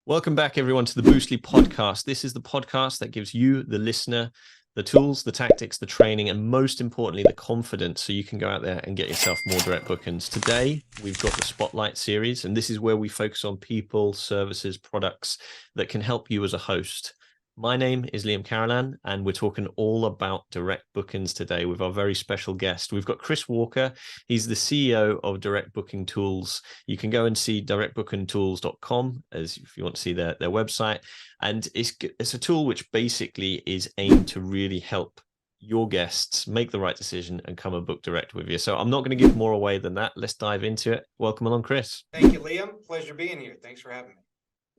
Welcome back, everyone, to the Boostly podcast. This is the podcast that gives you, the listener, the tools, the tactics, the training, and most importantly, the confidence so you can go out there and get yourself more direct bookings. Today, we've got the Spotlight series, and this is where we focus on people, services, products that can help you as a host. My name is Liam Carolan, and we're talking all about direct bookings today with our very special guest. We've got Chris Walker. He's the CEO of Direct Booking Tools. You can go and see directbookingtools.com as if you want to see their website. And it's a tool which basically is aimed to really help your guests make the right decision and come and book direct with you. So I'm not going to give more away than that. Let's dive into it. Welcome along, Chris. Thank you, Liam. Pleasure being here. Thanks for having me.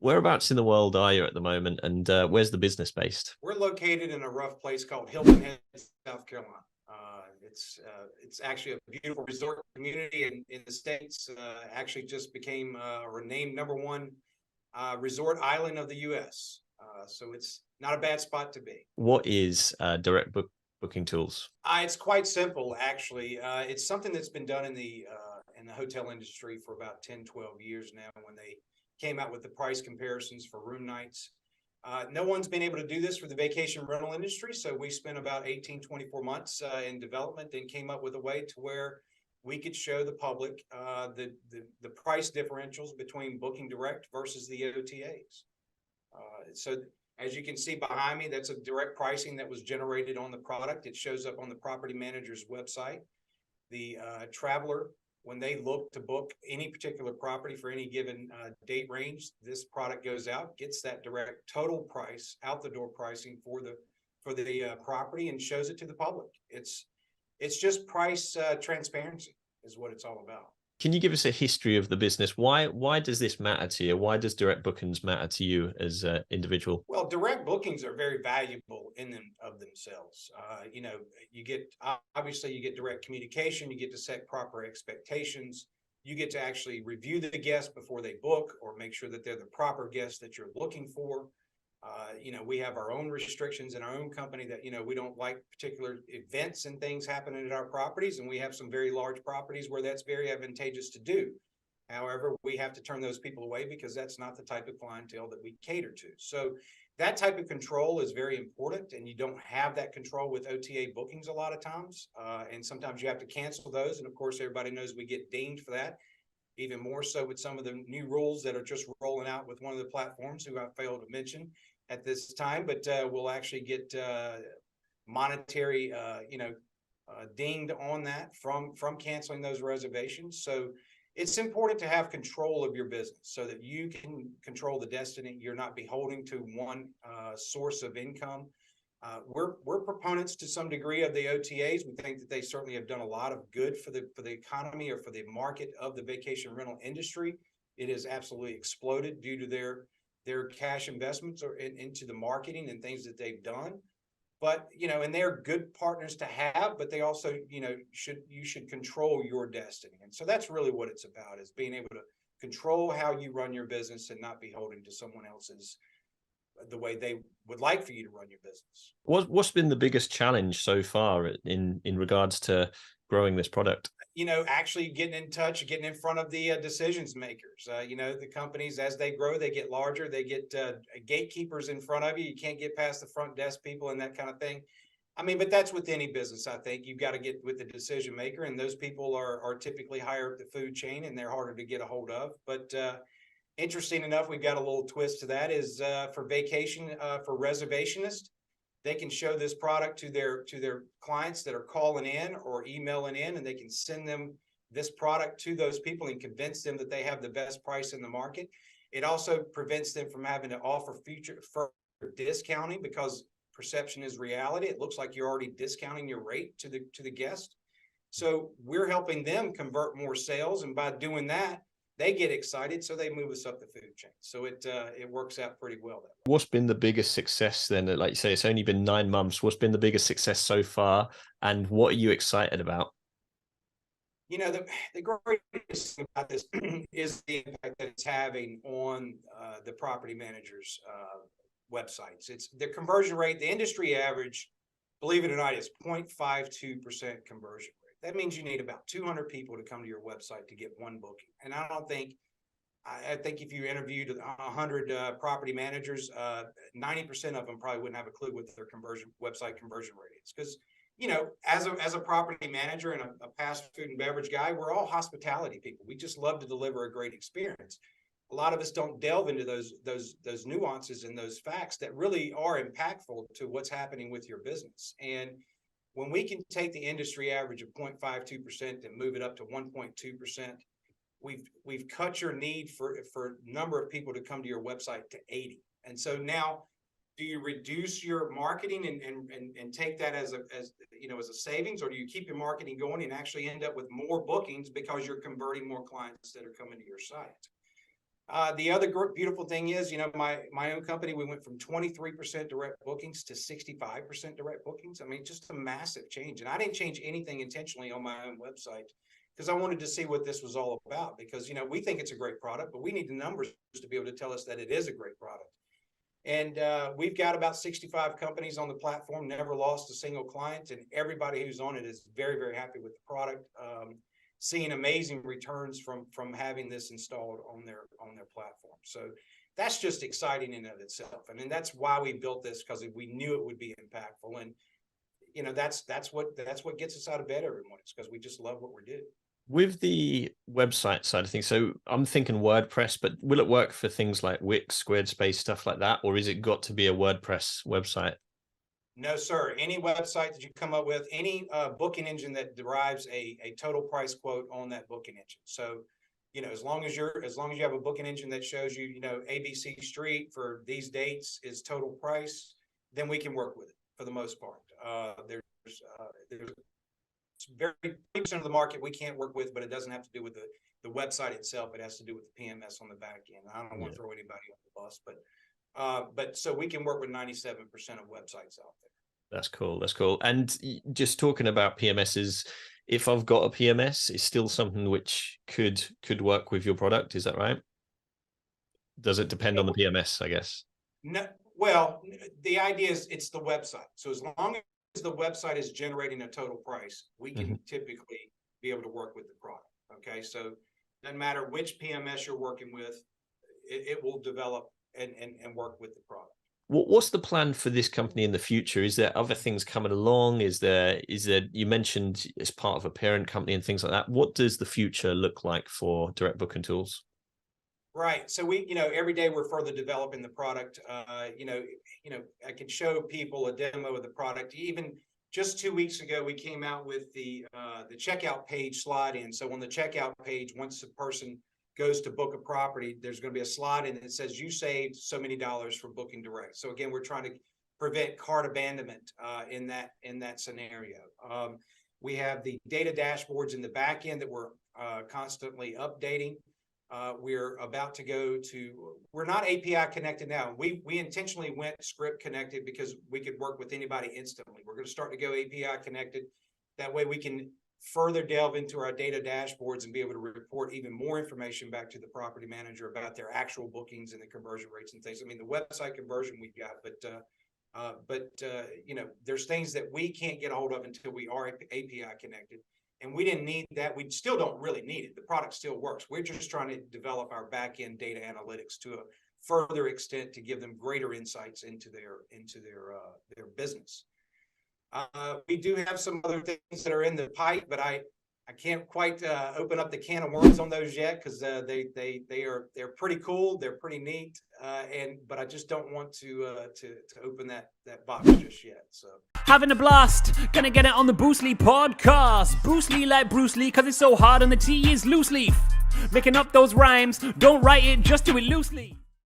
Whereabouts in the world are you at the moment, and where's the business based? We're located in a rough place called Hilton Head, South Carolina. It's actually a beautiful resort community in the States. Actually just became or named number one resort island of the U.S. So it's not a bad spot to be. What is Booking Tools? It's quite simple, actually. It's something that's been done in the hotel industry for about 10, 12 years now when they came out with the price comparisons for room nights. No one's been able to do this for the vacation rental industry, so we spent about 18, 24 months in development and came up with a way to where we could show the public the price differentials between Booking Direct versus the OTAs. So as you can see behind me, that's a direct pricing that was generated on the product. It shows up on the property manager's website. The traveler, when they look to book any particular property for any given date range, this product goes out, gets that direct total price, out the door pricing for the property, and shows it to the public. It's just price transparency is what it's all about. Can you give us a history of the business? Why does this matter to you? Why does direct bookings matter to you as an individual? Well, direct bookings are very valuable in them of themselves. You get obviously you get direct communication. You get to set proper expectations. You get to actually review the guest before they book or make sure that they're the proper guest that you're looking for. We have our own restrictions in our own company that, we don't like particular events and things happening at our properties. And we have some very large properties where that's very advantageous to do. However, we have to turn those people away because that's not the type of clientele that we cater to. So that type of control is very important. And you don't have that control with OTA bookings a lot of times. And sometimes you have to cancel those. And of course, everybody knows we get dinged for that. Even more so with some of the new rules that are just rolling out with one of the platforms who I failed to mention at this time, but we'll actually get monetary, dinged on that from canceling those reservations. So it's important to have control of your business so that you can control the destiny. You're not beholden to one source of income. We're proponents to some degree of the OTAs. We think that they certainly have done a lot of good for the economy or for the market of the vacation rental industry. It has absolutely exploded due to their cash investments or into the marketing and things that they've done. But, and they're good partners to have, but they also, you should control your destiny. And so that's really what it's about, is being able to control how you run your business and not beholden to someone else's, the way they would like for you to run your business. What's been the biggest challenge so far in regards to growing this product? Actually getting in touch, getting in front of the decisions makers. The companies, as they grow, they get larger. They get gatekeepers in front of you. You can't get past the front desk people and that kind of thing. But that's with any business. I think you've got to get with the decision maker, and those people are typically higher up the food chain, and they're harder to get a hold of. But interesting enough, we've got a little twist to that. Is for vacation, for reservationists, they can show this product to their clients that are calling in or emailing in, and they can send them this product to those people and convince them that they have the best price in the market. It also prevents them from having to offer further discounting, because perception is reality. It looks like you're already discounting your rate to the guest. So we're helping them convert more sales, and by doing that, they get excited, so they move us up the food chain. So it works out pretty well that way. What's been the biggest success then? Like you say, it's only been 9 months. What's been the biggest success so far, and what are you excited about? The greatest thing about this is the impact that it's having on the property managers' websites. It's the conversion rate. The industry average, believe it or not, is 0.52% conversion rate. That means you need about 200 people to come to your website to get one booking. And I I think if you interviewed 100 property managers, 90% of them probably wouldn't have a clue what their website conversion rate is. Because, you know, as a property manager and a fast food and beverage guy, we're all hospitality people. We just love to deliver a great experience. A lot of us don't delve into those nuances and those facts that really are impactful to what's happening with your business. And when we can take the industry average of 0.52% and move it up to 1.2%, we've cut your need for number of people to come to your website to 80. And so now, do you reduce your marketing and take that as a savings, or do you keep your marketing going and actually end up with more bookings because you're converting more clients that are coming to your site? The other beautiful thing is, you know, my own company, we went from 23% direct bookings to 65% direct bookings. I mean, just a massive change. And I didn't change anything intentionally on my own website, because I wanted to see what this was all about. Because, you know, we think it's a great product, but we need the numbers to be able to tell us that it is a great product. And we've got about 65 companies on the platform, never lost a single client, and everybody who's on it is very, very happy with the product. Seeing amazing returns from having this installed on their platform. So that's just exciting in and of itself. I mean, that's why we built this, because we knew it would be impactful. And, you know, that's what gets us out of bed every morning. It's because we just love what we do. With the website side of things, so I'm thinking WordPress, but will it work for things like Wix, Squarespace, stuff like that? Or is it got to be a WordPress website? No, sir. Any website that you come up with, any booking engine that derives a total price quote on that booking engine. So, you know, as long as you have a booking engine that shows you, you know, ABC Street for these dates is total price, then we can work with it for the most part. There's very 30% of the market we can't work with, but it doesn't have to do with the website itself. It has to do with the PMS on the back end. I don't want to throw anybody on the bus, but so we can work with 97% of websites out there. That's cool. That's cool. And just talking about PMSs, if I've got a PMS, it's still something which could work with your product. Is that right? Does it depend on the PMS, I guess? No. Well, the idea is it's the website. So as long as the website is generating a total price, we can typically be able to work with the product. Okay. So it doesn't matter which PMS you're working with, it will develop and work with the product. What's the plan for this company in the future? Is there other things coming along? Is there, you mentioned as part of a parent company and things like that. What does the future look like for Direct Booking Tools? Right. So we, you know, every day we're further developing the product. You know, I can show people a demo of the product. Even just 2 weeks ago, we came out with the checkout page slide in. So on the checkout page, once a person goes to book a property, there's going to be a slide in that says you saved so many dollars for booking direct. So again, we're trying to prevent cart abandonment in that scenario. We have the data dashboards in the back end that we're constantly updating. We're about to go to, we're not API connected now. We intentionally went script connected because we could work with anybody instantly. We're going to start to go API connected. That way we can further delve into our data dashboards and be able to report even more information back to the property manager about their actual bookings and the conversion rates and things. I mean, the website conversion we've got, but you know, there's things that we can't get a hold of until we are API connected. And we didn't need that. We still don't really need it. The product still works. We're just trying to develop our back-end data analytics to a further extent to give them greater insights into their business. We do have some other things that are in the pipe, but I can't quite open up the can of worms on those yet, because they're pretty cool, they're pretty neat, but I just don't want to open that box just yet. So having a blast, gonna get it on the Bruce Lee podcast. Bruce Lee like Bruce Lee, cause it's so hard and the T is loose leaf. Making up those rhymes, don't write it, just do it loosely.